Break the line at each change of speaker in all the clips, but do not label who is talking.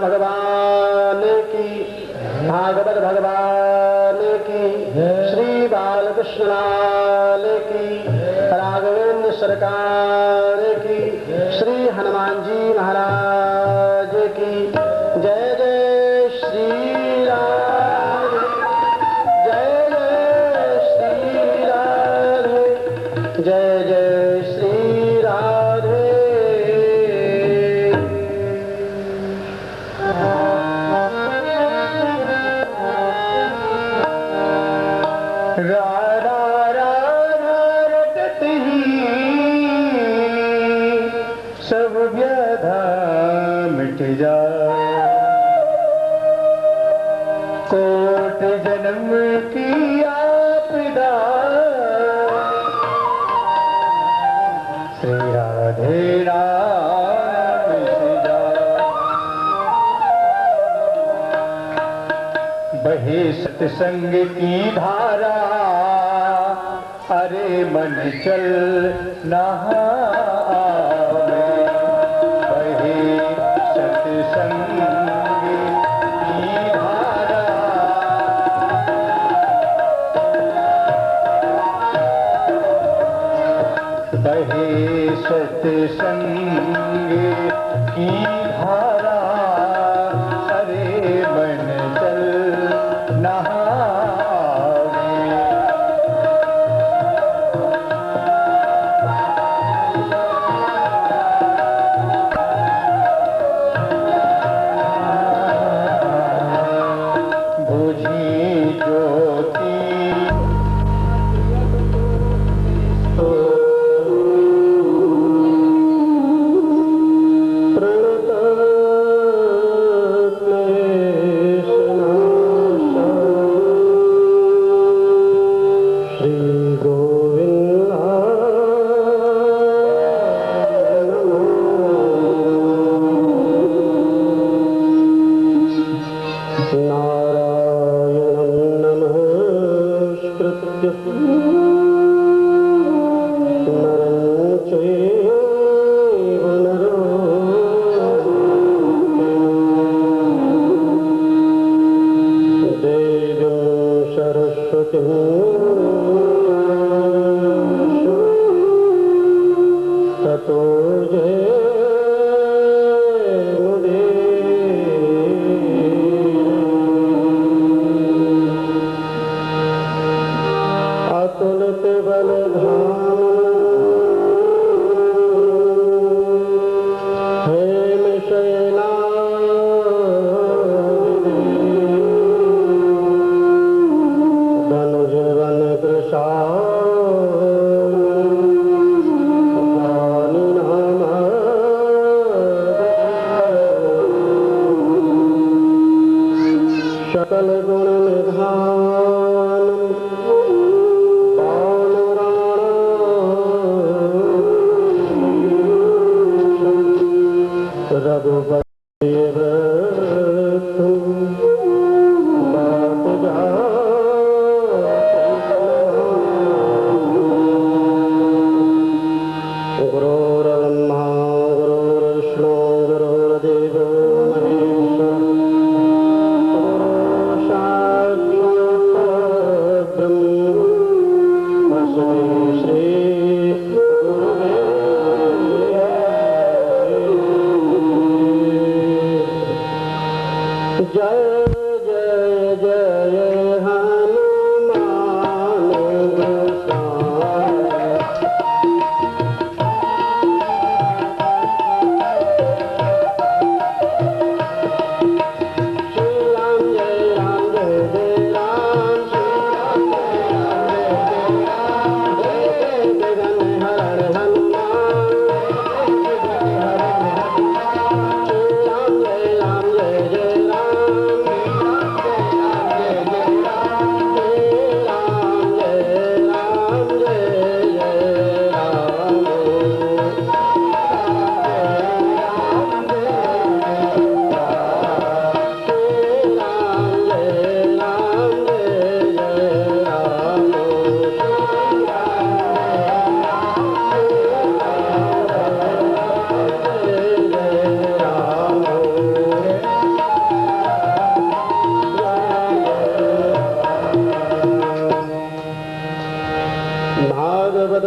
भगवान की, भागवत भगवान की, श्री बालकृष्ण लाल की, राघवेंद्र सरकार की, श्री हनुमान जी महाराज की। जय जय श्री राम, जय जय श्री राधे, जय जय श्री राधे। राधा राधा रटत ही सब व्यथा मिट जाए, कोट जन्म की आपदा श्री राधे राम से जाए। बहे सत्संग की धारा, अरे मन चल नहा आवे। बहे सत्संग की धारा, बहे सत्संग की धारा, अरे मन चल नहा धनुजवन कृषा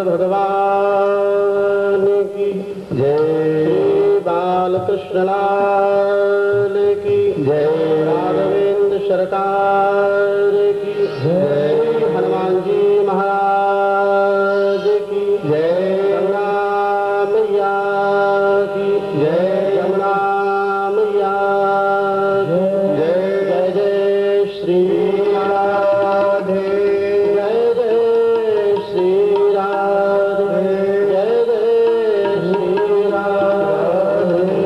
भगवान की
जय।
श्री बालकृष्ण लाल की
जय।
राघवेंद्र सरकार की
जय।
हनुमान जी महाराज की
जय।
गंगा मैया की
जय।
यमुना मैया की
जय।
जय जय श्री
राधे।
जय जय श्री राधे जय जय श्री राधे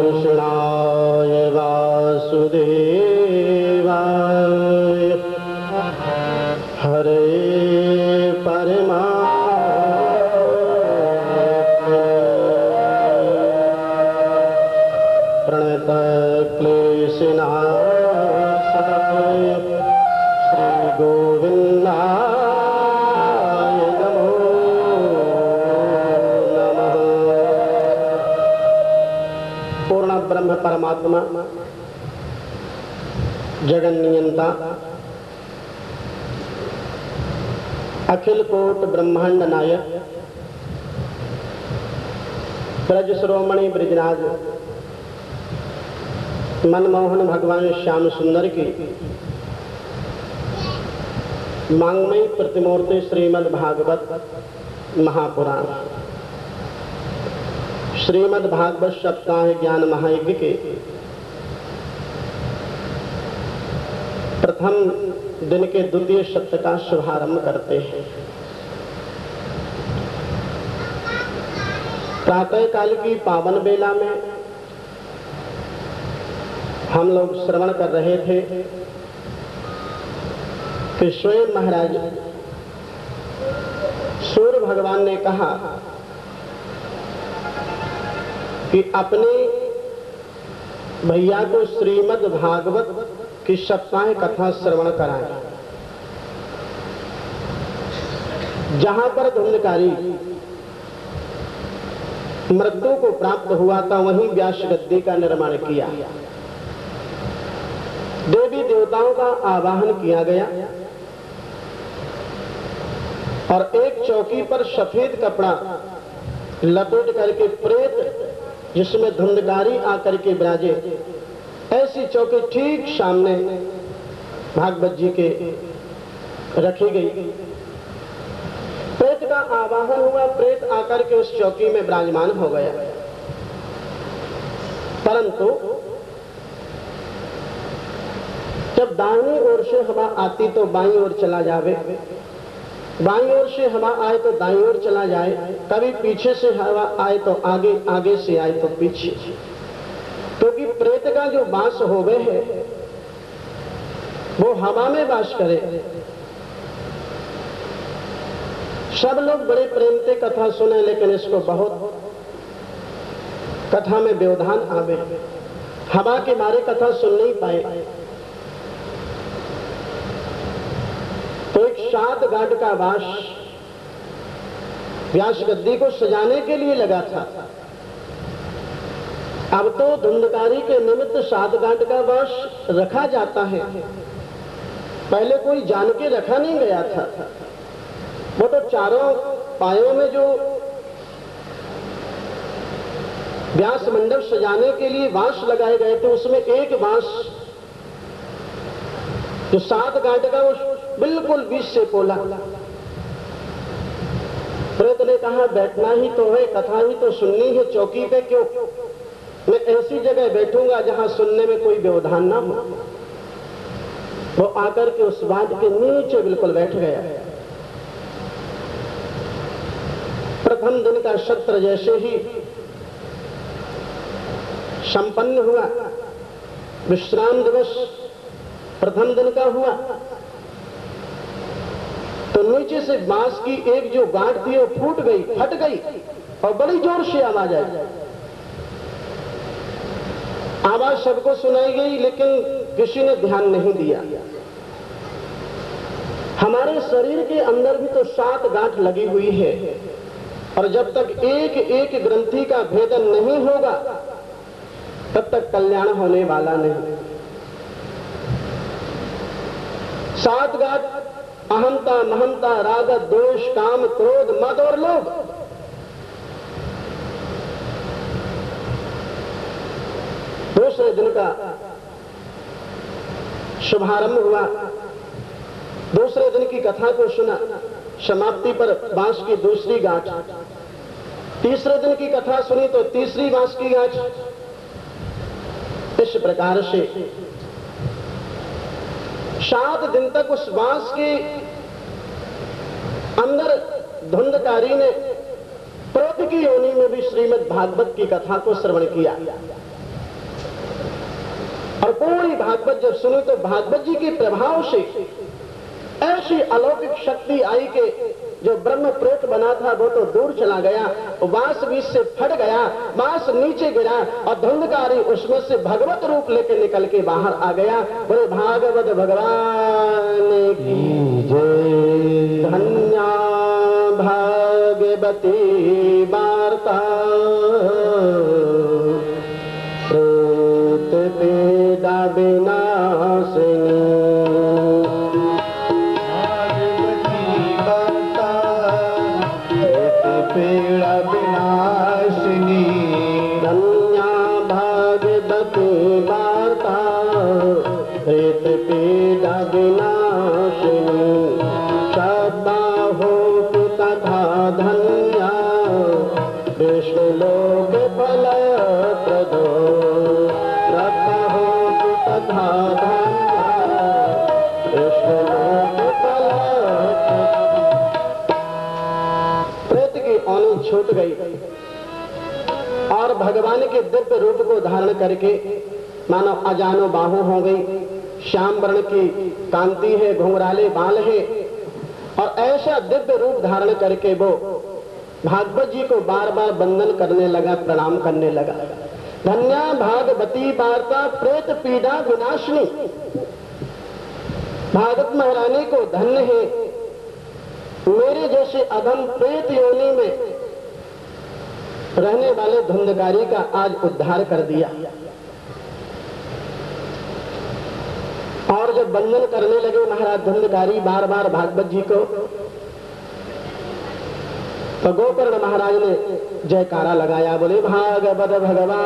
कृष्णाय वासुदेवाय हरे प्रणतक्लेशनाशाय श्रीगोविन्दाय नमो नमः। पूर्ण ब्रह्म परमात्मा जगन नियंता अखिल कोट ब्रह्मांड नायक ब्रज श्रोमणि ब्रजराज मनमोहन भगवान श्याम सुंदर की मांगमयी प्रतिमूर्ति श्रीमद् भागवत महापुराण श्रीमद् भागवत सप्ताह ज्ञान महायज्ञ के प्रथम दिन के द्वितीय सत्र का शुभारंभ करते हैं। प्रातः काल की पावन बेला में हम लोग श्रवण कर रहे थे कि स्वयं महाराज सूर्य भगवान ने कहा कि अपने भैया को श्रीमद् भागवत की सप्ताह कथा श्रवण कराएं। जहां पर धुंधकारी मृत्यु को प्राप्त हुआ था वहीं व्यास गद्दी का निर्माण किया। देवी देवताओं का आवाहन किया गया और एक चौकी पर सफेद कपड़ा लपेट करके प्रेत जिसमें धुंधकारी आकर के विराजे, ऐसी चौकी ठीक सामने भागवत जी के रखी गई। प्रेत का आवाहन हुआ, प्रेत आकर के उस चौकी में विराजमान हो गया। परंतु जब दाहिनी ओर से हवा आती तो बाईं ओर चला जावे, बाईं ओर से हवा आए तो दाईं ओर चला जाए, कभी पीछे से हवा आए तो आगे, आगे से आए तो पीछे। क्योंकि प्रेत का जो वास हो गए है वो हवा में वास करे। सब लोग बड़े प्रेम से कथा सुने, लेकिन इसको बहुत कथा में व्यवधान आवे, हवा के मारे कथा सुन नहीं पाए। तो एक 7 गांठ का वास व्यास गद्दी को सजाने के लिए लगा था। अब तो धुंधकारी के निमित्त 7 गांठ का वास रखा जाता है, पहले कोई जान के रखा नहीं गया था। वो तो चारों पायों में जो व्यास मंडप सजाने के लिए बांस लगाए गए थे, उसमें एक बांस जो 7 गांठ का वो बिल्कुल बीच से पोला। प्रेत ने कहा बैठना ही तो है, कथा ही तो सुननी है, चौकी पे क्यों? मैं ऐसी जगह बैठूंगा जहां सुनने में कोई व्यवधान ना हो। वो आकर के उस बांध के नीचे बिल्कुल बैठ गया। प्रथम दिन का सत्र जैसे ही संपन्न हुआ, विश्राम दिवस प्रथम दिन का हुआ, तो नीचे से बांस की एक जो गांठ थी वो फूट गई, फट गई और बड़ी जोर से आवाज आई। आवाज सबको सुनाई गई, लेकिन किसी ने ध्यान नहीं दिया। हमारे शरीर के अंदर भी तो 7 गांठ लगी हुई है, और जब तक एक एक ग्रंथि का भेदन नहीं होगा तब तक कल्याण होने वाला नहीं। 7 गांठ अहंता महंता राग द्वेष काम क्रोध मद और लोभ। दूसरे दिन का शुभारंभ हुआ, दूसरे दिन की कथा को सुना, समाप्ति पर बांस की दूसरी गांठ। तीसरे दिन की कथा सुनी तो तीसरी बांस की गांठ। इस प्रकार से 7 दिन तक उस बांस के अंदर धुंधकारी ने प्रेत की योनि में भी श्रीमद् भागवत की कथा को श्रवण किया। और पूरी भागवत जब सुनी तो भागवत जी के प्रभाव से ऐसी अलौकिक शक्ति आई कि जो ब्रह्म प्रेत बना था वो तो दूर चला गया, बांस बीच से फट गया, बांस नीचे गिरा और धुंधकारी उसमें से भगवत रूप लेके निकल के बाहर आ गया। बोले भागवत भगवान की जय। धन्या भागवती वार्ता प्रेत पीड़ा विनाशिनी।
पीड़ा विनाशिनी।
धन्या भागवती वार्ता प्रेत पीड़ा विनाशिनी। सद्बाहो तथा धन्या कृष्ण लोक फल प्रदो। सद्बाहो तथा धन्या कृष्ण लोक फल छूट गई और भगवान के दिव्य रूप को धारण करके मानो अजानो बाहु हो गई। श्याम वर्ण की कांति है, घुंघराले बाल है और ऐसा दिव्य रूप धारण करके वो भागवत जी को बार बार वंदन करने लगा, प्रणाम करने लगा। धन्या भागवती वार्ता प्रेत पीड़ा विनाशिनी। भागवत महारानी को धन्य है, मेरे जैसे अधम प्रेत योनि में रहने वाले धुंधकारी का आज उद्धार कर दिया। और जब वंदन करने लगे महाराज धुंधकारी बार बार भागवत जी को, तो गोकर्ण महाराज ने जयकारा लगाया। बोले भागवत भगवान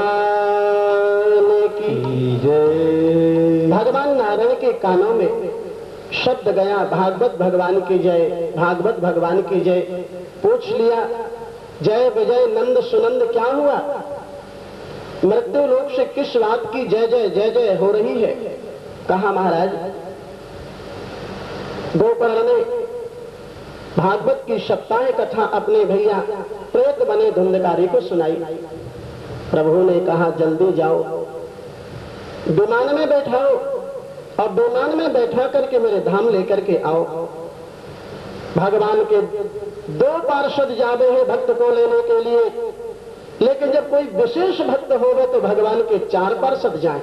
की जय। भगवान नारायण के कानों में शब्द गया, भागवत भगवान की जय, भागवत भगवान की जय। पूछ लिया, जय विजय नंद सुनंद क्या हुआ? मृत्यु लोक से किस बात की जय जय जय जय हो रही है? कहा महाराज गोकर्ण ने भागवत की सप्ताह कथा अपने भैया प्रेत बने धुंधकारी को सुनाई। प्रभु ने कहा जल्दी जाओ, विमान में बैठाओ और विमान में बैठा करके मेरे धाम लेकर के आओ। भगवान के 2 पार्षद जावे हैं भक्त को लेने के लिए, लेकिन जब कोई विशेष भक्त होवे तो भगवान के 4 पार्षद जाए।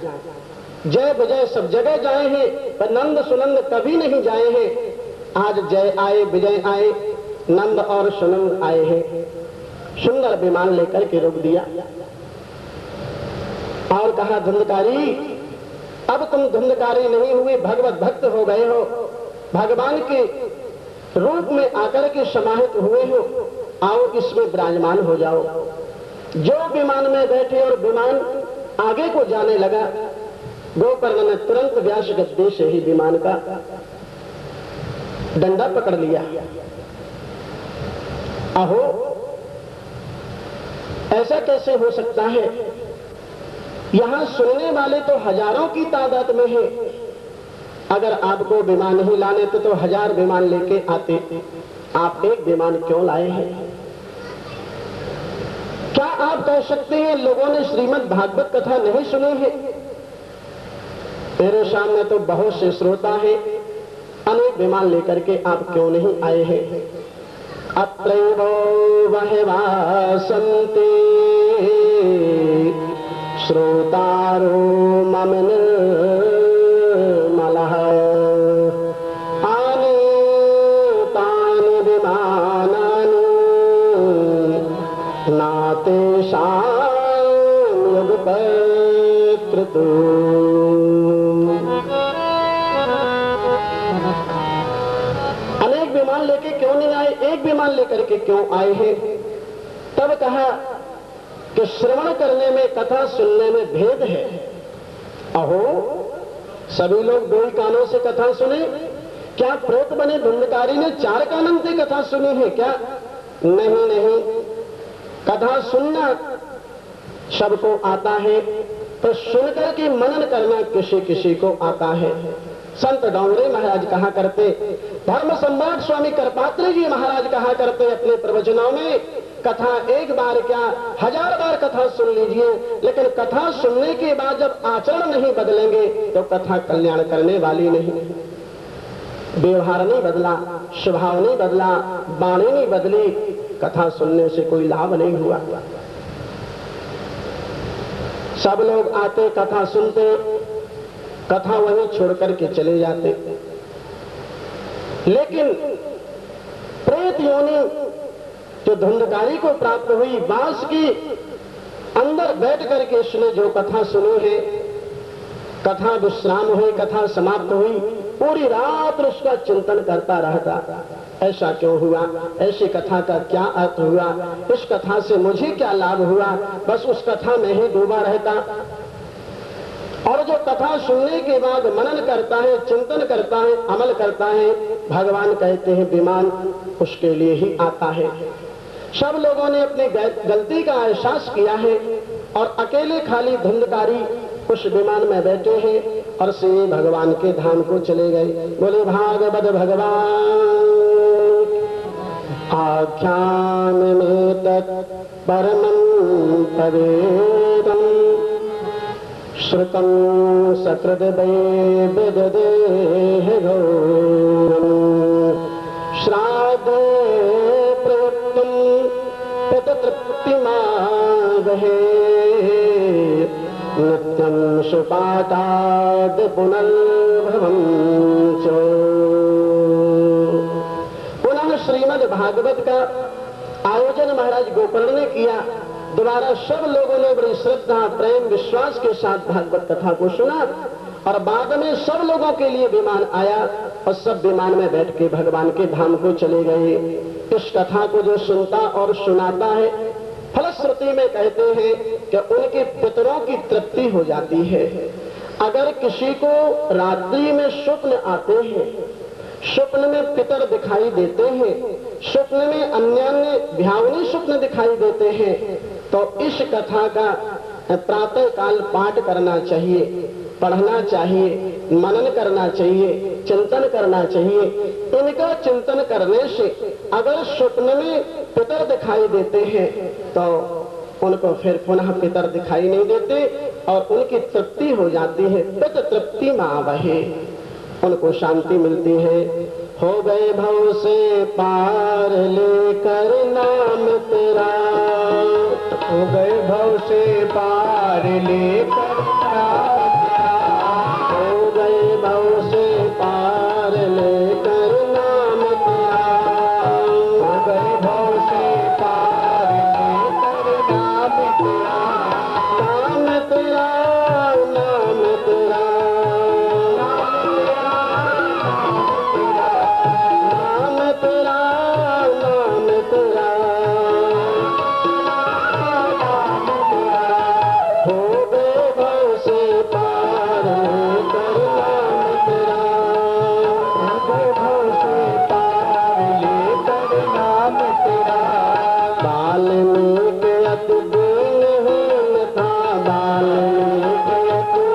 जय विजय सब जगह जाए हैं, पर नंद सुनंद कभी नहीं जाए हैं। आज जय आए, विजय आए, नंद और सुनंद आए हैं। सुंदर विमान लेकर के रोक दिया और कहा धुंधकारी अब तुम धुंधकारी नहीं हुए, भगवत भक्त हो गए हो, भगवान के रूप में आकर के समाहित हुए हो, आओ इसमें विराजमान हो जाओ। जो विमान में बैठे और विमान आगे को जाने लगा, गोकर्ण ने तुरंत व्यास गद्दी से ही विमान का डंडा पकड़ लिया। अहो ऐसा कैसे हो सकता है? यहां सुनने वाले तो हजारों की तादाद में है। अगर आपको विमान नहीं लाने तो 1000 विमान लेके आते, आप एक विमान क्यों लाए हैं? क्या आप कह सकते हैं लोगों ने श्रीमद् भागवत कथा नहीं सुनी है? मेरे सामने तो बहुत से श्रोता हैं, अनेक विमान लेकर के आप क्यों नहीं आए हैं? अत्रैव वहवासन्ते श्रोतारो मम निर्मलः आनीतानि विमानानि नातेषां युगपत्कृतो। लेके क्यों नहीं आए, एक विमान लेकर के क्यों आए हैं? तब कहा कि श्रवण करने में, कथा सुनने में भेद है। अहो, सभी लोग दो ही कानों से कथा सुने? क्या प्रेत बने धुंधकारी ने 4 कानों से कथा सुनी है क्या? नहीं नहीं, कथा सुनना सबको आता है, तो सुनकर के मनन करना किसी किसी को आता है। संत डोंगरे महाराज कहा करते, धर्म सम्राट स्वामी करपात्री जी महाराज कहा करते अपने प्रवचनों में, कथा एक बार क्या 1000 बार कथा सुन लीजिए, लेकिन कथा सुनने के बाद जब आचरण नहीं बदलेंगे तो कथा कल्याण करने वाली नहीं। व्यवहार नहीं बदला, स्वभाव नहीं बदला, वाणी नहीं बदली, कथा सुनने से कोई लाभ नहीं हुआ। सब लोग आते, कथा सुनते, कथा वहीं छोड़ करके चले जाते। लेकिन प्रेत योनि जो धुंधकारी को प्राप्त हुई, बांस की अंदर बैठ करके उसने जो कथा सुनी है, कथा विश्राम हुई, कथा समाप्त हुई, पूरी रात उसका चिंतन करता रहता। ऐसा क्यों हुआ? ऐसी कथा का क्या अर्थ हुआ? इस कथा से मुझे क्या लाभ हुआ? बस उस कथा में ही डूबा रहता। और जो कथा सुनने के बाद मनन करता है, चिंतन करता है, अमल करता है, भगवान कहते हैं विमान उसके लिए ही आता है। सब लोगों ने अपनी गलती का एहसास किया है और अकेले खाली धुंधकारी उस विमान में बैठे हैं और से भगवान के धाम को चले गए। बोले भागवत भगवान आख्यान में तत् परमं पवेदं श्रुतं सकृद्वै विददेह घोरं श्राद्धे प्रयुक्तं पितृतृप्तिमावहे नित्यं सुपाताद् पुनर्भवं च। पुनः श्रीमद् भागवत का आयोजन महाराज गोकर्ण ने किया। दोबारा सब लोगों ने बड़ी श्रद्धा, प्रेम, विश्वास के साथ भागवत कथा को सुना और बाद में सब लोगों के लिए विमान आया और सब विमान में बैठ के भगवान के धाम को चले गए। इस कथा को जो सुनता और सुनाता है, फलश्रुति में कहते हैं कि उनके पितरों की तृप्ति हो जाती है। अगर किसी को रात्रि में स्वप्न आते हैं, स्वप्न में पितर दिखाई देते हैं, स्वप्न में अन्य भयावनी स्वप्न दिखाई देते हैं, तो इस कथा का प्रातः काल पाठ करना चाहिए, पढ़ना चाहिए, मनन करना चाहिए, चिंतन करना चाहिए। इनका चिंतन करने से अगर स्वप्न में पितर दिखाई देते हैं तो उनको फिर पुनः पितर दिखाई नहीं देते और उनकी तृप्ति हो जाती है। पित तृप्ति मावहे, उनको शांति मिलती है। हो गए भव से पार लेकर नाम तेरा,
हो गए भव से पार लेकर नाम तेरा,
हो गए भव से पार लेकर नाम तेरा,
हो गए भव से पार लेकर नाम तेरा,
नाम तेरा, नाम तेरा, नाम तेरा, नाम तेरा, हो गए भव से पार लेकर नाम तेरा,
हो गए भव से पार लेकर नाम तेरा।
वाल्मीकि अति दीनहीन था, वाल्मीकि अति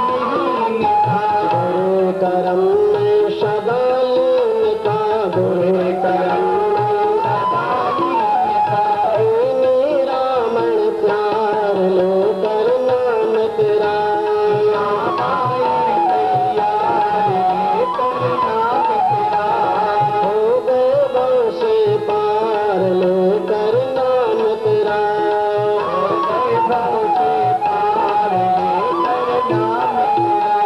दीनहीन था, बुरे कर्म में सदा लीन था, बुरे कर्म में सदा लीन था। इन्हीं रावण प्यार लेकर नाम तेरा,
आए तैयार लेकर नाम तेरा,
हो गए भव से पार लेकर नाम तेरा,
हो गए भव से पार लेकर नाम तेरा।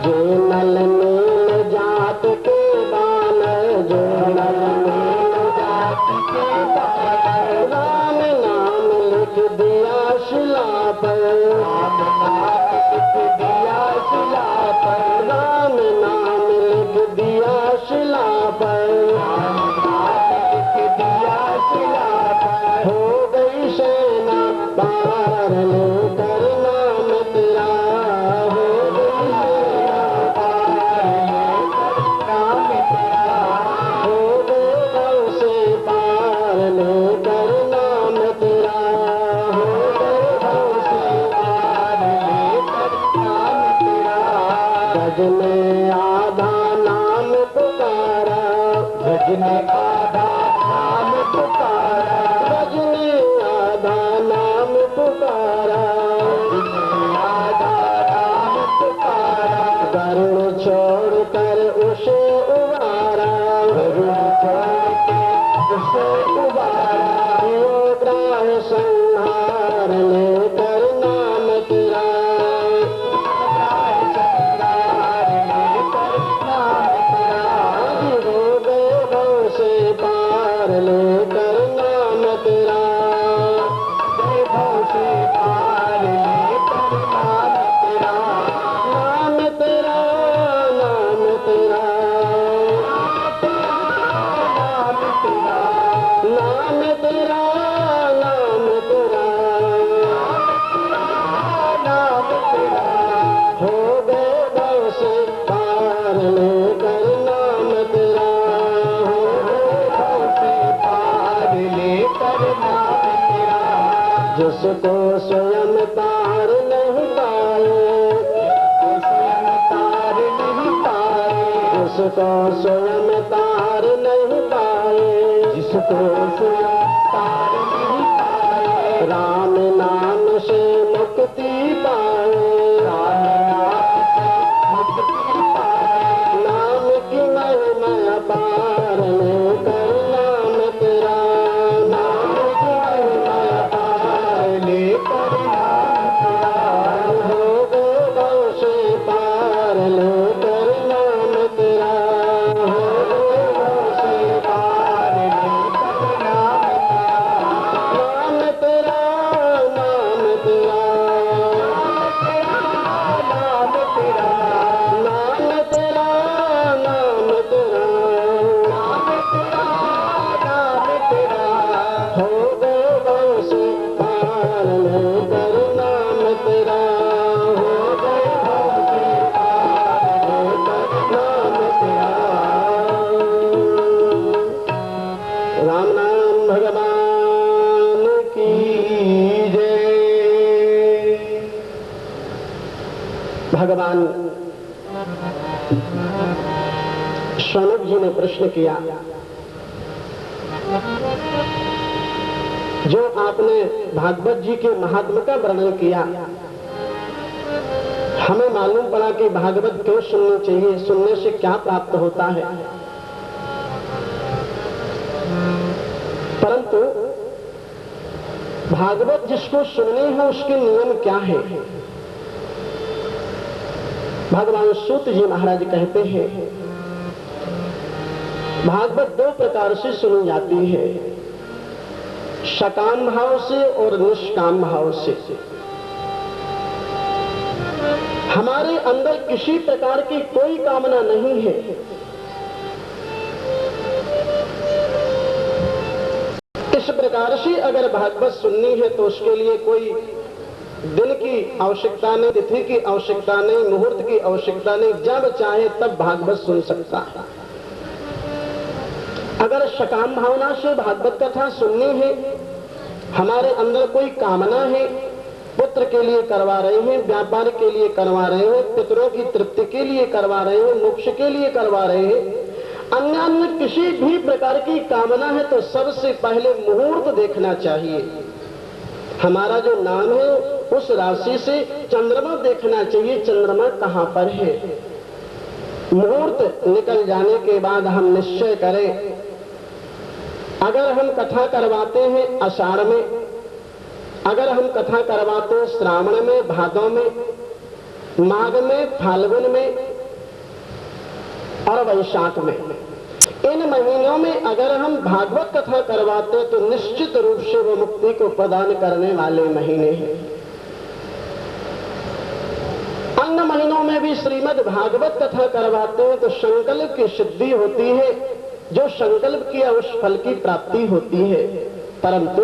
जो नल नील जात के बानर, जो
भजने आधा नाम पुकारा,
भजने आधा नाम पुकारा,
आधा नाम पुकारा,
गरुड़ छोड़ कर उसे उबारा,
गरुड़ छोड़ के उसे उबारा,
ग्राह संहार लेकर नाम तेरा,
संगार लेकर नाम तेरा,
हो गए भव से पार लेकर नाम तेरा,
वैभव से पार लेकर नाम तेरा,
नाम तेरा, नाम तेरा,
नाम तेरा,
नाम तेरा, नाम तेरा,
नाम तेरा,
हो गए भव से पार लेकर नाम तेरा, हो गए
भव से पार लेकर नाम तेरा,
जिसको स्वयं तार नहीं पाए,
स्वयं तार नहीं पाए,
जिसको स्वयं तार नहीं पाए,
जिसको स्वयं तार नहीं पाए,
राम नाम से मुक्ति पाए,
राम नाम से मुक्ति पाए,
नाम की महिमा पार लेकर नाम तेरा, नाम की महिमा पार
लेकर नाम तेरा,
हो गए भव से पार लेकर नाम तेरा, हो गए भव से
पार लेकर नाम तेरा,
नाम तेरा, नाम तेरा,
नाम तेरा,
नाम तेरा, नाम तेरा,
नाम तेरा,
हो गए भव से पार लेकर नाम तेरा, हो गए भव से पार लेकर नाम तेरा। राम नाम भगवान की जय। भगवान शौनक जी ने प्रश्न किया, जो आपने भागवत जी के महात्म का वर्णन किया, हमें मालूम पड़ा कि भागवत क्यों सुननी चाहिए, सुनने से क्या प्राप्त होता है, परंतु भागवत जिसको सुननी है उसके नियम क्या है। भगवान सूत जी महाराज कहते हैं, भागवत दो प्रकार से सुनी जाती है, सकाम भाव से और निष्काम भाव से। हमारे अंदर किसी प्रकार की कोई कामना नहीं है, इस प्रकार से अगर भागवत सुननी है तो उसके लिए कोई दिन की आवश्यकता नहीं, तिथि की आवश्यकता नहीं, मुहूर्त की आवश्यकता नहीं, जब चाहे तब भागवत सुन सकता है। अगर सकाम भावना से भागवत कथा सुननी है, हमारे अंदर कोई कामना है, पुत्र के लिए करवा रहे हैं, व्यापार के लिए करवा रहे हैं, पितरों की तृप्ति के लिए करवा रहे हैं, मोक्ष के लिए करवा रहे हैं, अन्य अन्य किसी भी प्रकार की कामना है तो सबसे पहले मुहूर्त देखना चाहिए। हमारा जो नाम है उस राशि से चंद्रमा देखना चाहिए, चंद्रमा कहां पर है। मुहूर्त निकल जाने के बाद हम निश्चय करें, अगर हम कथा करवाते हैं आषाढ़ में, अगर हम कथा करवाते हैं श्रावण में, भादों में, माघ में, फाल्गुन में और वैशाख में, इन महीनों में अगर हम भागवत कथा करवाते हैं तो निश्चित रूप से वो मुक्ति को प्रदान करने वाले महीने हैं। अन्य महीनों में भी श्रीमद् भागवत कथा करवाते हैं तो संकल्प की सिद्धि होती है, जो संकल्प किया उस फल की प्राप्ति होती है। परंतु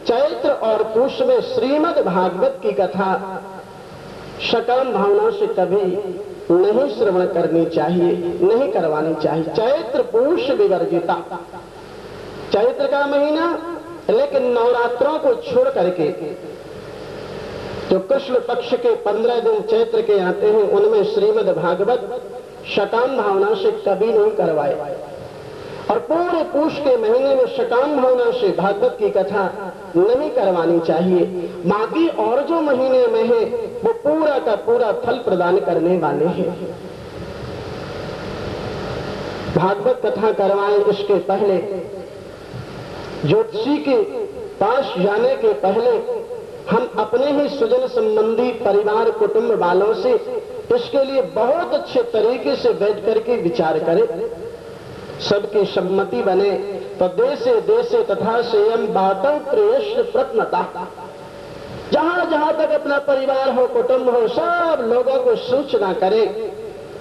चैत्र और पूष में श्रीमद् भागवत की कथा सकाम भावना से कभी नहीं श्रवण करनी चाहिए, नहीं करवानी चाहिए। चैत्र पूष विवर्जिता, चैत्र का महीना, लेकिन नवरात्रों को छोड़ करके जो कृष्ण पक्ष के 15 दिन चैत्र के आते हैं उनमें श्रीमद् भागवत सकाम भावना से कभी नहीं करवाए। और पूरे पूष के महीने में सकाम भावना से भागवत की कथा नहीं करवानी चाहिए। बाकी और जो महीने में है वो पूरा का पूरा फल प्रदान करने वाले हैं। भागवत कथा करवाएं इसके पहले, ज्योतिषी के पास जाने के पहले हम अपने ही स्वजन संबंधी परिवार कुटुंब वालों से इसके लिए बहुत अच्छे तरीके से बैठ करके विचार करें, सबकी सम्मति बने तो देशे देशे तथा सेयम बातों प्रेयस्य प्रत्नता। जहां जहां तक अपना परिवार हो, कुटुंब हो, सब लोगों को सूचना करे,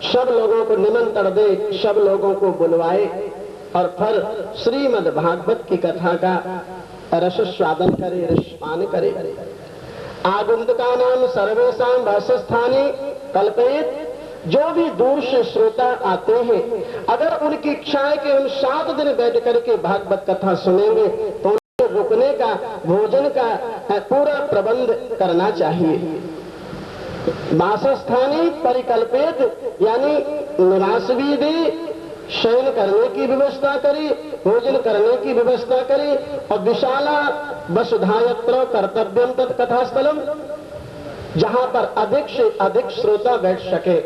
सब लोगों को निमंत्रण दे, सब लोगों को बुलवाए और फिर श्रीमद् भागवत की कथा का रस स्वादन करे, रसपान करे। आगंतुका नाम सर्वेशां वासस्थाने कल्पयेत। जो भी दूर से श्रोता आते हैं, अगर उनकी इच्छा है कि हम 7 दिन बैठ करके भागवत कथा सुनेंगे तो उनको रुकने का, भोजन का पूरा प्रबंध करना चाहिए। वासस्थानी परिकल्पित यानी निवास भी दे, शयन करने की व्यवस्था करे, भोजन करने की व्यवस्था करे और विशाला वसुधायत्र कर्तव्यम तत्कथा स्थलम, जहां पर अधिक से अधिक श्रोता बैठ सके,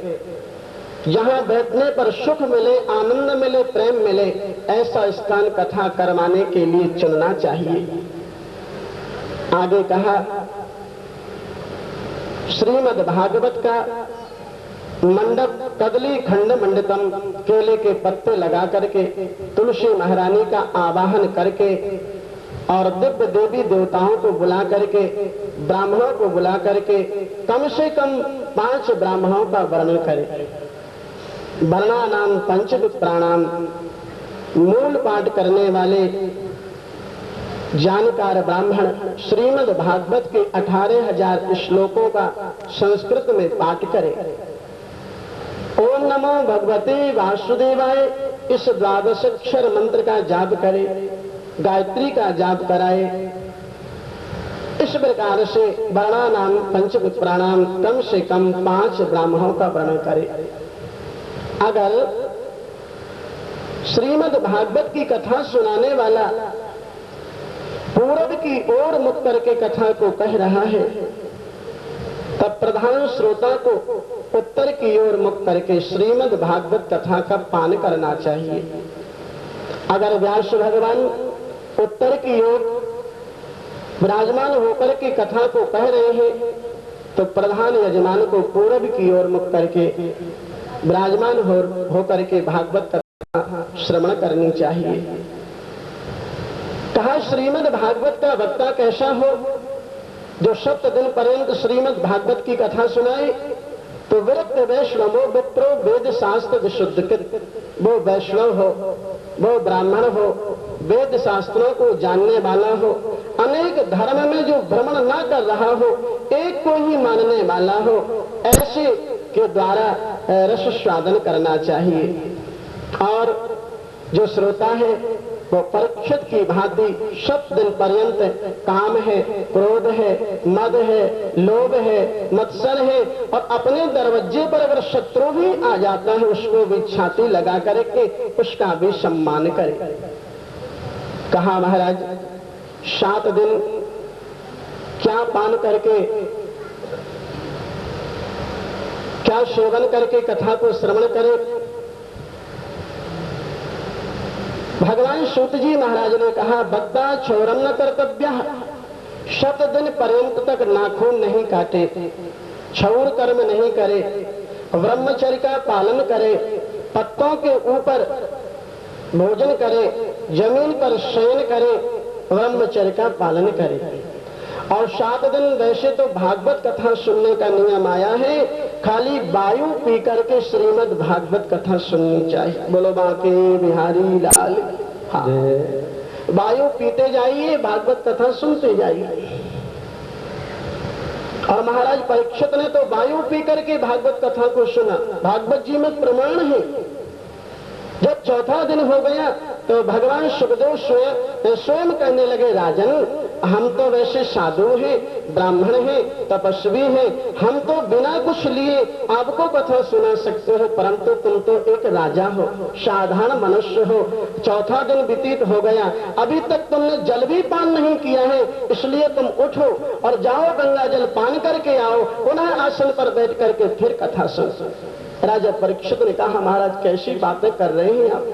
जहां बैठने पर सुख मिले, आनंद मिले, प्रेम मिले, ऐसा स्थान कथा करवाने के लिए चुनना चाहिए। आगे कहा श्रीमद् भागवत का मंडप कदली खंड मंडितम, केले के पत्ते लगा करके तुलसी महारानी का आवाहन करके और दिव्य देवी देवताओं को बुला करके, ब्राह्मणों को बुला करके कम से कम 5 ब्राह्मणों का वर्णन करे। वर्णानाम पंचविप्राणाम, मूल पाठ करने वाले जानकार ब्राह्मण श्रीमद् भागवत के 18,000 श्लोकों का संस्कृत में पाठ करे। ओम नमो भगवते वासुदेवाय इस 12 अक्षर मंत्र का जाप करे, गायत्री का जाप कराए। इस प्रकार से वर्णानाम पंचविप्राणाम कम से कम 5 ब्राह्मणों का वर्णन करे। अगर श्रीमद् भागवत की कथा सुनाने वाला पूरब की ओर मुख करके कथा को कह रहा है, तब प्रधान श्रोता को उत्तर की ओर मुख करके श्रीमद् भागवत कथा का पान करना चाहिए। अगर व्यास भगवान उत्तर की ओर विराजमान होकर के कथा को कह रहे हैं तो प्रधान यजमान को पूरब की ओर मुख करके विराजमान होकर के भागवत कथा श्रवण करनी चाहिए। कहा श्रीमद् भागवत का वक्ता कैसा हो, जो 7 दिन पर्यंत श्रीमद् भागवत की कथा सुनाए। तो विरक्त वैष्णवो विप्रो वेद शास्त्र विशुद्धकृत, वो वैष्णव हो, वो ब्राह्मण हो, वेद शास्त्रों को जानने वाला हो, अनेक धर्म में जो भ्रमण ना कर रहा हो, एक को ही मानने वाला हो, ऐसे के द्वारा रस स्वादन करना चाहिए। और जो श्रोता है वो परीक्षित की भांति 7 दिन पर्यंत काम है, क्रोध है, मद है, लोभ है, मत्सर है और अपने दरवाजे पर अगर शत्रु भी आ जाता है उसको भी छाती लगा करके उसका भी सम्मान करे। कहा महाराज 7 दिन क्या पान करके, क्या सेवन करके कथा को श्रवण करे। भगवान सूत जी महाराज ने कहा बद्धा क्षौरम न कर्तव्य, 7 दिन पर्यंत तक नाखून नहीं काटे, क्षौर कर्म नहीं करे, ब्रह्मचर्य का पालन करे, पत्तों के ऊपर भोजन करे, जमीन पर शयन करे, ब्रह्मचर्य का पालन करे। और 7 दिन वैसे तो भागवत कथा सुनने का नियम आया है, खाली वायु पी करके श्रीमद् भागवत कथा सुननी चाहिए। बोलो बांके बिहारी लाल। हाँ, वायु पीते जाइए, भागवत कथा सुनते जाइए। और महाराज परीक्षित ने तो वायु पी करके भागवत कथा को सुना। भागवत जी में प्रमाण है। जब 4था दिन हो गया तो भगवान सुखदेव स्वयं कहने लगे, राजन हम तो वैसे साधु हैं, ब्राह्मण हैं, तपस्वी हैं, हम तो बिना कुछ लिए आपको कथा सुना सकते हो, परंतु तुम तो एक राजा हो, साधारण मनुष्य हो। चौथा दिन व्यतीत हो गया, अभी तक तुमने जल भी पान नहीं किया है, इसलिए तुम उठो और जाओ गंगा जल पान करके आओ, पुनः आसन पर बैठ करके फिर कथा सुन। राजा परीक्षित ने कहा, महाराज कैसी बातें कर रहे हैं आप,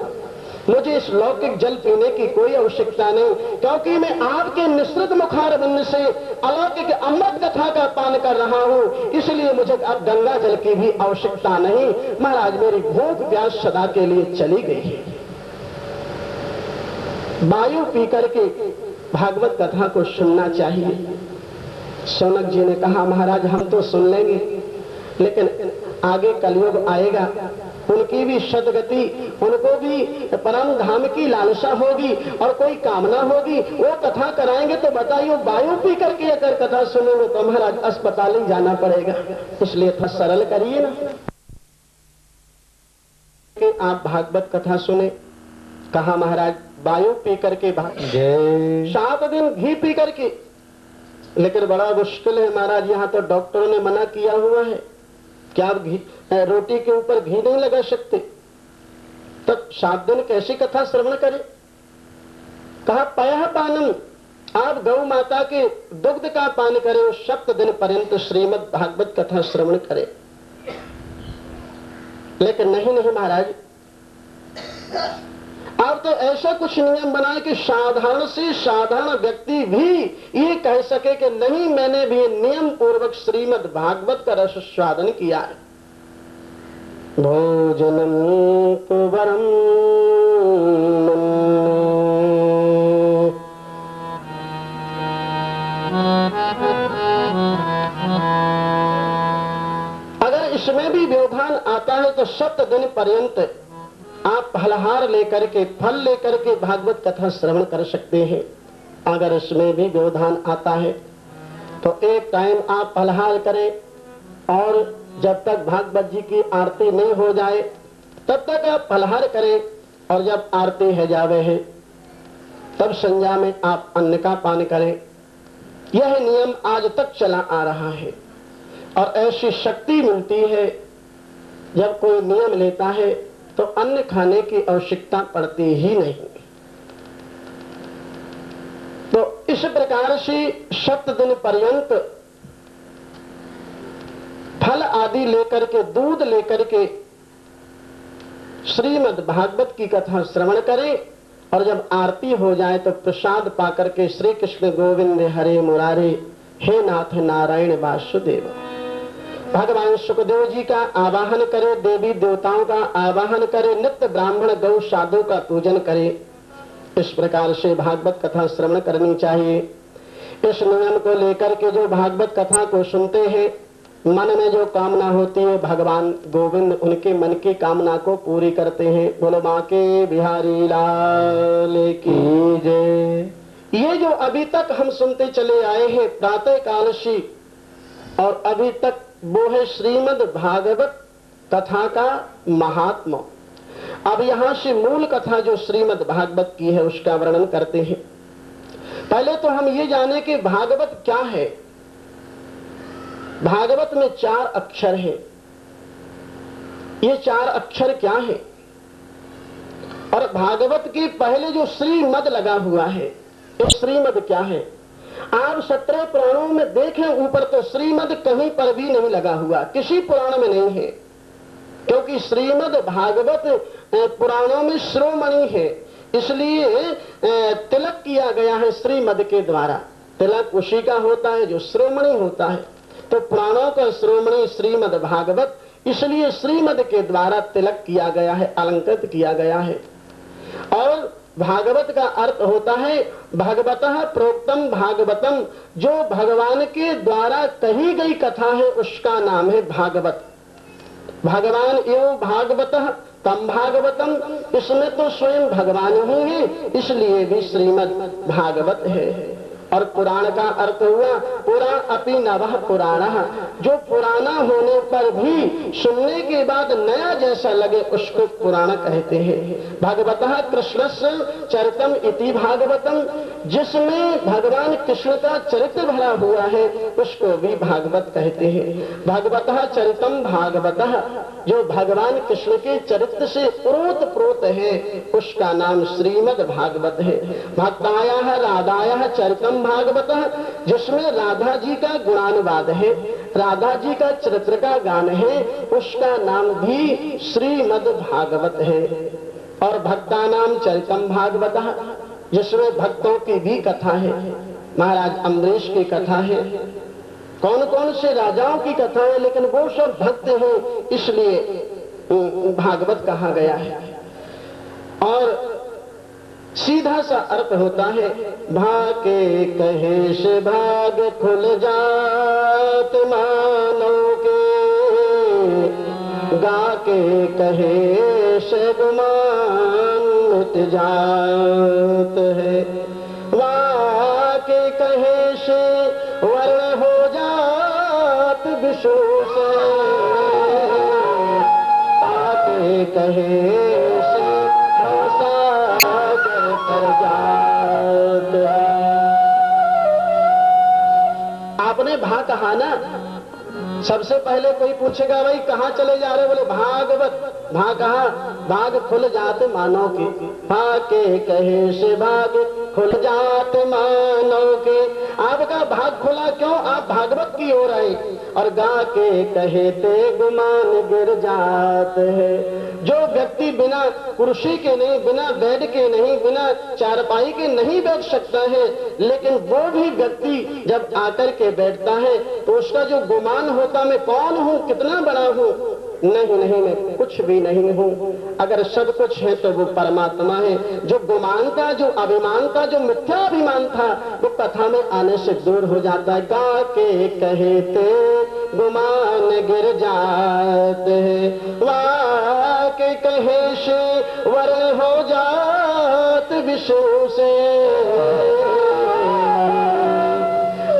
मुझे इस लौकिक जल पीने की कोई आवश्यकता नहीं, क्योंकि मैं आपके निश्रित मुखारबिंद से अलौकिक अमृत कथा का पान कर रहा हूँ, इसलिए मुझे अब गंगा जल की भी आवश्यकता नहीं। महाराज मेरी भूख प्यास सदा के लिए चली गई है। वायु पी करके भागवत कथा को सुनना चाहिए। शौनक जी ने कहा, महाराज हम तो सुन लेंगे, लेकिन आगे कलयुग आएगा, उनकी भी सदगति, उनको भी परम धाम की लालसा होगी और कोई कामना होगी, वो कथा कराएंगे तो बताइए वायु पी करके अगर कथा सुनेंगे तो महाराज अस्पताल ही जाना पड़ेगा, इसलिए थोड़ा सरल करिए ना कि आप भागवत कथा सुने। कहा महाराज वायु पी करके 7 दिन घी पी करके, लेकिन बड़ा मुश्किल है महाराज, यहाँ तो डॉक्टरों ने मना किया हुआ है कि आप घी रोटी के ऊपर घी नहीं लगा सकते, तब 7 दिन कैसी कथा श्रवण करें। कहा पयः पानम, आप गौ माता के दुग्ध का पान करें, 7 दिन पर्यंत श्रीमद् भागवत कथा श्रवण करें। लेकिन नहीं महाराज, आप तो ऐसा कुछ नियम बनाए कि साधारण से साधारण व्यक्ति भी ये कह सके कि नहीं मैंने भी नियम पूर्वक श्रीमद् भागवत का रस स्वादन किया है। भोजनम तो वरम अगर इसमें भी व्यवधान आता है तो 7 दिन पर्यंत आप फलहार लेकर के, फल लेकर के भागवत कथा श्रवण कर सकते हैं। अगर इसमें भी व्यवधान आता है तो एक टाइम आप फलहार करें और जब तक भागवत जी की आरती नहीं हो जाए तब तक आप फलहार करें, और जब आरती है जावे है तब संध्या में आप अन्न का पान करें। यह नियम आज तक चला आ रहा है और ऐसी शक्ति मिलती है, जब कोई नियम लेता है तो अन्न खाने की आवश्यकता पड़ती ही नहीं। तो इस प्रकार से 7 दिन पर्यंत फल आदि लेकर के, दूध लेकर के श्रीमद् भागवत की कथा श्रवण करें, और जब आरती हो जाए तो प्रसाद पाकर के श्री कृष्ण गोविंद हरे मुरारे, हे नाथ नारायण वासुदेव, भगवान सुखदेव जी का आवाहन करे, देवी देवताओं का आवाहन करे, नित्य ब्राह्मण गौ साधु का पूजन करे। इस प्रकार से भागवत कथा श्रवण करनी चाहिए। इस नियम को लेकर के जो भागवत कथा को सुनते हैं, मन में जो कामना होती है भगवान गोविंद उनके मन की कामना को पूरी करते हैं। बोलो बांके बिहारी लाल की जय। ये जो अभी तक हम सुनते चले आए हैं प्रातः काल से, और अभी तक वो है श्रीमद् भागवत कथा का महात्मा। अब यहां से मूल कथा जो श्रीमद् भागवत की है उसका वर्णन करते हैं। पहले तो हम ये जाने कि भागवत क्या है। भागवत में 4 अक्षर है। ये 4 अक्षर क्या है? और भागवत के पहले जो श्रीमद लगा हुआ है, तो श्रीमद क्या है? आप 17 पुराणों में देखें, ऊपर तो श्रीमद कहीं पर भी नहीं लगा हुआ, किसी पुराण में नहीं है, क्योंकि श्रीमद भागवत पुराणों में शिरोमणि है, इसलिए तिलक किया गया है श्रीमद के द्वारा। तिलक उसी का होता है जो शिरोमणि होता है। तो पुराणों का शिरोमणि श्रीमद भागवत, इसलिए श्रीमद के द्वारा तिलक किया गया है, अलंकृत किया गया है। और भागवत का अर्थ होता है भगवतः प्रोक्तम भागवतम, जो भगवान के द्वारा कही गई कथा है उसका नाम है भागवत। भगवान एवं भागवतः तम भागवतम, इसमें तो स्वयं भगवान ही है, इसलिए भी श्रीमद् भागवत है। और पुराण का अर्थ हुआ पुरा अपि नवः पुराणः, जो पुराना होने पर भी सुनने के बाद नया जैसा लगे उसको पुराण कहते हैं। भागवतः कृष्णस्य चरितम इति भागवतम, जिसमें भगवान कृष्ण का चरित्र भरा हुआ है उसको भी भागवत कहते हैं। भागवतः चरितम भागवतः, जो भगवान कृष्ण के चरित्र से प्रोत प्रोत है उसका नाम श्रीमद् भागवत है। भक्तायाः राधायाः चरितम भागवतः, जिसमें राधा जी का गुणानुवाद है, राधा जी का चरित्र का गान है, उसका नाम भी श्रीमद् भागवत है। और भक्तानाम चरितम भागवतः, जिसमें भक्तों की भी कथा है, महाराज अम्बरीश की कथा है, कौन कौन से राजाओं की कथा है, लेकिन वो सब भक्त हैं इसलिए भागवत कहा गया है। और सीधा सा अर्थ होता है भाके कहे से भाग खुल जात मानो के, गा के कहे से गुमान मिट जात है, वाके कहे से वर्ण हो जात विष्णु से, ताके कहे आपने भा कहा ना, सबसे पहले कोई पूछेगा भाई कहाँ चले जा रहे, बोले भागवत। भा कहा भाग खुल जाते मानव के, भाके कहे से भाग खुल जाते मानव के। आपका भाग खुला क्यों, आप भागवत की ओर आए। और गा के कहते गुमान गिर जाते है, जो व्यक्ति बिना कुर्सी के नहीं, बिना बेड के नहीं, बिना चारपाई के नहीं बैठ सकता है, लेकिन वो भी व्यक्ति जब आकर के बैठता है तो उसका जो गुमान होता मैं कौन हूँ, कितना बड़ा हूँ, नहीं नहीं मैं कुछ भी नहीं हूँ। अगर सब कुछ है तो वो परमात्मा है। जो गुमान था, जो अभिमान था, जो मिथ्या अभिमान था, वो कथा में आने से दूर हो जाता है। गा के कहते गुमान गिर जाते हैं, वाह के कहे से वर्ण हो जात विष्णु से।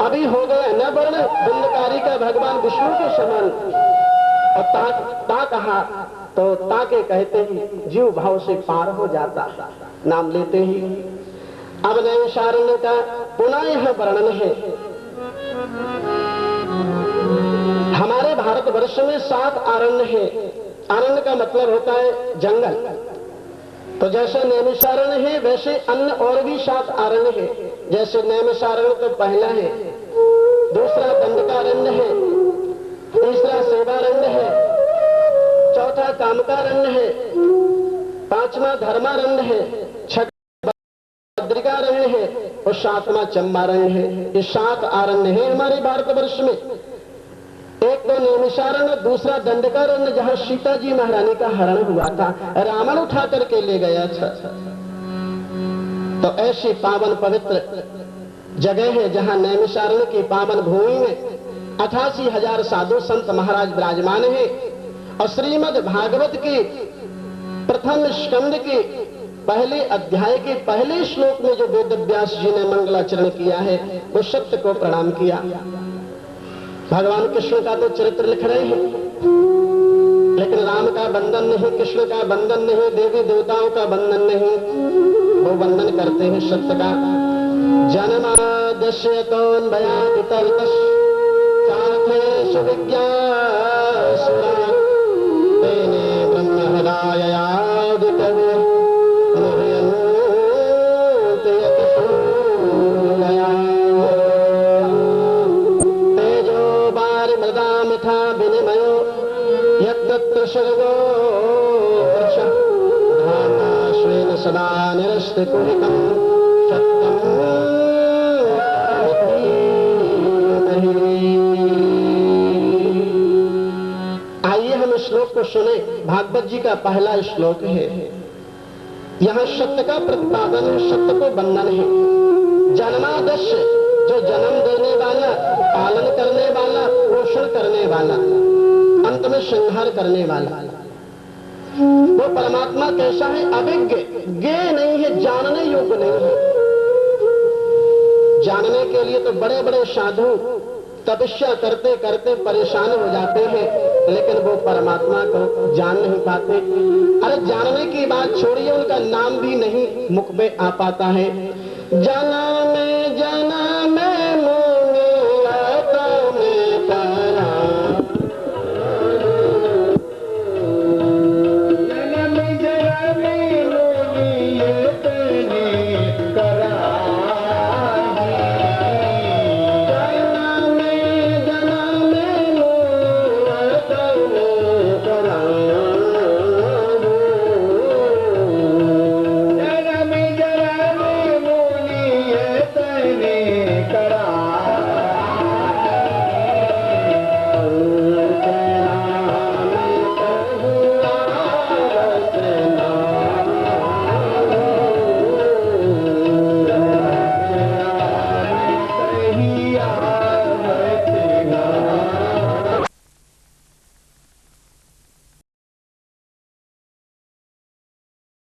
अभी हो गया न वर्ण, बिंदकारी का भगवान विष्णु के समान। और ता कहा तो ताके कहते ही जीव भाव से पार हो जाता, नाम लेते ही। अब नैमिषारण्य का पुनः यह वर्णन है। हमारे भारतवर्ष में 7 आरण्य है। आरण्य का मतलब होता है जंगल। तो जैसे नैमिषारण्य है वैसे अन्य और भी 7 आरण्य है। जैसे नैमिषारण्य तो पहला है, दूसरा दंडकारण्य है, तीसरा सेवारण्य है, चौथा कामकारण्य है, 5वां धर्मारण्य है, 6वां बद्रिकारण्य है और 7वां चंबारण्य है। ये 7 आरण्य है हमारे भारतवर्ष में। एक तो नैमिषारण्य, दूसरा दंडकारण्य जहां सीता जी महारानी का हरण हुआ था, रावण उठा करके ले गया था। तो ऐसी पावन पवित्र जगह है जहां नैमिषारण्य की पावन भूमि में 88,000 साधु संत महाराज विराजमान है। और श्रीमद् भागवत की प्रथम स्कंद के पहले अध्याय के पहले श्लोक में जो वेद व्यास जी ने मंगलाचरण किया है वो सत्य को प्रणाम किया। भगवान कृष्ण का तो चरित्र लिख रहे हैं, लेकिन राम का बंधन नहीं, कृष्ण का बंधन नहीं, देवी देवताओं का बंधन नहीं, वो बंधन करते हैं सत्य का। जन्माद्यस्यतोऽन्वयादितरतश्च चार्थेषु विज्ञासुरा तेने ब्रह्महृदाययादिकवे मुह्यन्ति यत् सूरया। तेजो वारिमृदा मिथा विनिमयो यत्तत्र सर्गो वृक्षः धाता स्वेन सदा निरस्तिकुहिकम् श्लोक को सुने। भागवत जी का पहला श्लोक है। यहाँ सत्य का प्रतिपादन है, सत्य को बंधन है। जन्मादस्य, जो जन्म देने वाला, पालन करने वाला, पोषण करने वाला, अंत में संहार करने वाला, वो परमात्मा कैसा है? अभिज्ञ, ज्ञेय नहीं है, जानने योग्य नहीं है। जानने के लिए तो बड़े बड़े साधु तपस्या करते करते परेशान हो जाते हैं, लेकिन वो परमात्मा को जान नहीं पाते। अरे जानने की बात छोड़िए, उनका नाम भी नहीं मुख में आ पाता है। जाना में